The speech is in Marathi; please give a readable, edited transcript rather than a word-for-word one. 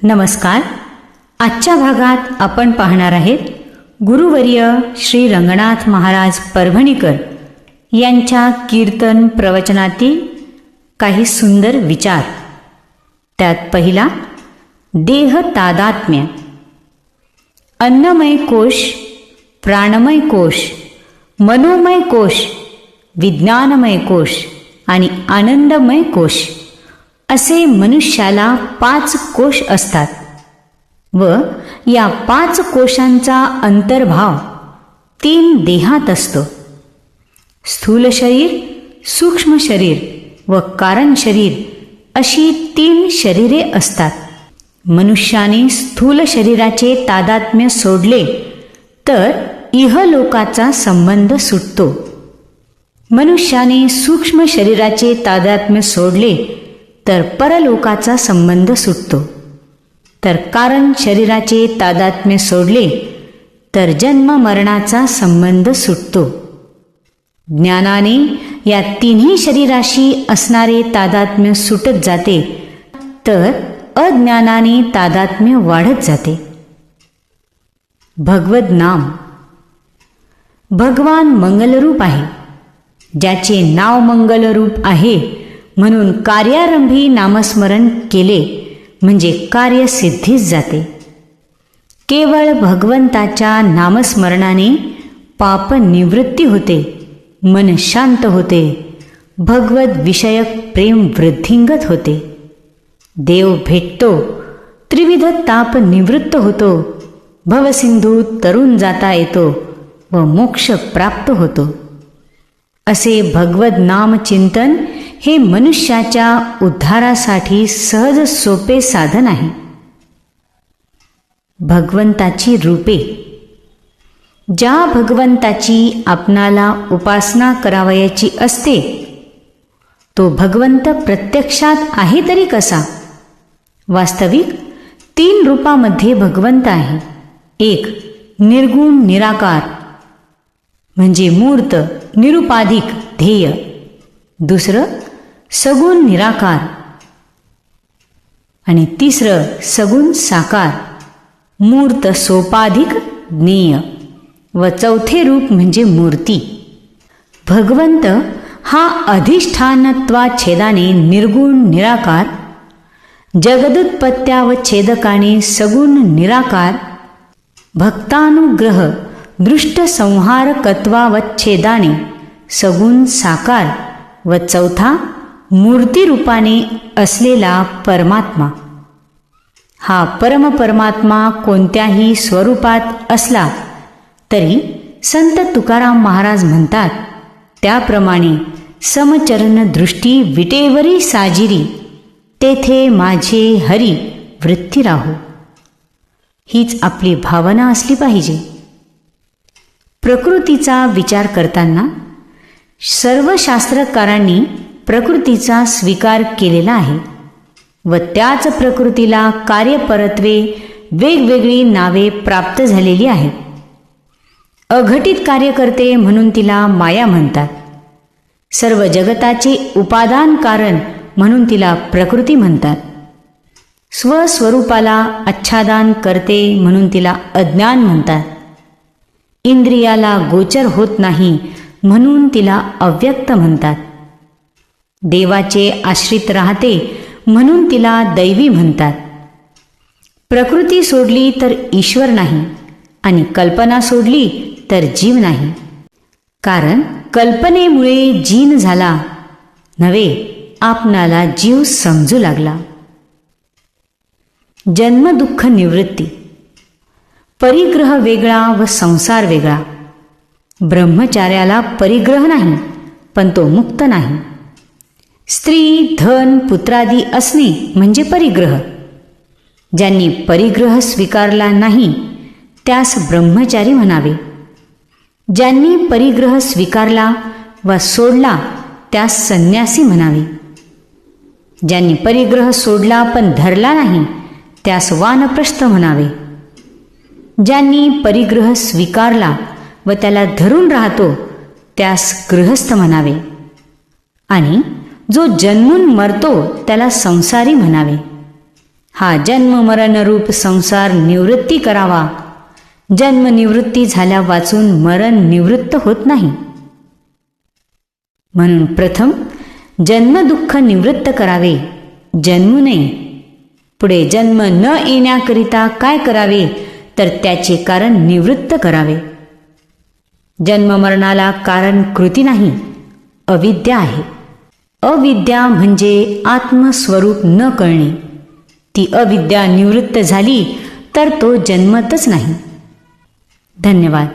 नमस्कार. आजच्या भागात आपण पाहणार आहेत गुरुवर्य श्री रंगनाथ महाराज परभणीकर यांच्या कीर्तन प्रवचनातील काही सुंदर विचार. त्यात पहिला, देह तादात्म्य. अन्नमय कोश, प्राणमय कोश, मनोमय कोश, विज्ञानमय कोश आणि आनंदमय कोश असे मनुष्याला 5 कोश असतात व या 5 कोशांचा अंतर्भाव 3 देहात असतो. स्थूल शरीर, सूक्ष्म शरीर व कारण शरीर अशी 3 शरीरे असतात. मनुष्याने स्थूल शरीराचे तादात्म्य सोडले तर इहलोकाचा संबंध सुटतो. मनुष्याने सूक्ष्म शरीराचे तादात्म्य सोडले तर परलोकाचा संबंध सुटतो. तर कारण शरीराचे तादात्म्य सोडले तर जन्म मरणाचा संबंध सुटतो. ज्ञानाने या तिन्ही शरीराशी असणारे तादात्म्य सुटत जाते तर अज्ञानाने तादात्म्य वाढत जाते. भगवद नाम. भगवान मंगलरूप आहे. ज्याचे नाव मंगलरूप आहे म्हणून कार्यारंभी नामस्मरण केले म्हणजे कार्य सिद्धीस जाते. केवळ भगवंताच्या नामस्मरणाने पाप निवृत्ती होते, मन शांत होते, भगवत विषयक प्रेम वृद्धिंगत होते, देव भेटतो, त्रिविध ताप निवृत्त होतो, भवसिंधू तरुण जाता येतो व मोक्ष प्राप्त होतो. असे भगवत नाम चिंतन हे मनुष्याच्या उद्धारासाठी सहज सोपे साधन आहे. भगवंताची रूपे. ज्या भगवंताची आपणाला उपासना करावयाची असते तो भगवंत प्रत्यक्षात आहे तरी कसा? वास्तविक 3 रूपामध्ये भगवंत आहे. एक, निर्गुण निराकार म्हणजे मूर्त निरुपाधिक ध्येय. दुसरं, सगुण निराकार आणि तिसरं सगुण साकार मूर्त सोपाधिक ज्ञेय व चौथे रूप म्हणजे मूर्ती. भगवंत हा अधिष्ठानत्वाच्छेदाने निर्गुण निराकार, जगदुत्पत्त्यावच्छेदकाने सगुण निराकार, भक्तानुग्रह दृष्ट संहारकत्वावच्छेदाने सगुण साकार व चौथा मूर्तिरूपाने असलेला परमात्मा. हा परमपरमात्मा कोणत्याही स्वरूपात असला तरी संत तुकाराम महाराज म्हणतात त्याप्रमाणे समचरण दृष्टी विटेवरी साजिरी, तेथे माझे हरी वृत्ती राहू. हीच आपली भावना असली पाहिजे. प्रकृतीचा विचार करताना सर्व शास्त्रकारांनी प्रकृतीचा स्वीकार केलेला आहे व त्याच प्रकृतीला कार्यपरत्वे वेगवेगळी नावे प्राप्त झालेली आहेत. अघटित कार्य करते म्हणून तिला माया म्हणतात. सर्व जगताचे उपादान कारण म्हणून तिला प्रकृती म्हणतात. स्वस्वरूपाला आच्छादन करते म्हणून तिला अज्ञान म्हणतात. इंद्रियाला गोचर होत नाही म्हणून तिला अव्यक्त म्हणतात. देवाचे आश्रित राहते म्हणून तिला दैवी म्हणतात. प्रकृती सोडली तर ईश्वर नाही आणि कल्पना सोडली तर जीव नाही. कारण कल्पनेमुळे जीन झाला नव्हे, आपणाला जीव समजू लागला. जन्मदुःख निवृत्ती. परिग्रह वेगळा व संसार वेगळा. ब्रह्मचार्याला परिग्रह नाही पण तो मुक्त नाही. स्त्री धन पुत्रादी असणे म्हणजे परिग्रह. ज्यांनी परिग्रह स्वीकारला नाही त्यास ब्रह्मचारी म्हणावे. ज्यांनी परिग्रह स्वीकारला व सोडला त्यास संन्यासी म्हणावे. ज्यांनी परिग्रह सोडला पण धरला नाही त्यास वानप्रस्थ म्हणावे. ज्यांनी परिग्रह स्वीकारला व त्याला धरून राहतो त्यास गृहस्थ म्हणावे आणि जो जन्मून मरतो त्याला संसारी म्हणावे. हा जन्म मरणरूप संसार निवृत्ती करावा. जन्म निवृत्ती झाल्या वाचून मरण निवृत्त होत नाही. म्हणून प्रथम जन्मदुःख निवृत्त करावे, जन्मू नये. पुढे जन्म न येण्याकरिता काय करावे, तर त्याचे कारण निवृत्त करावे. जन्ममरणाला कारण कृती नाही, अविद्या आहे. अविद्या म्हणजे आत्मस्वरूप न कळणे. ती अविद्या निवृत्त झाली तर तो जन्मतच नाही. धन्यवाद.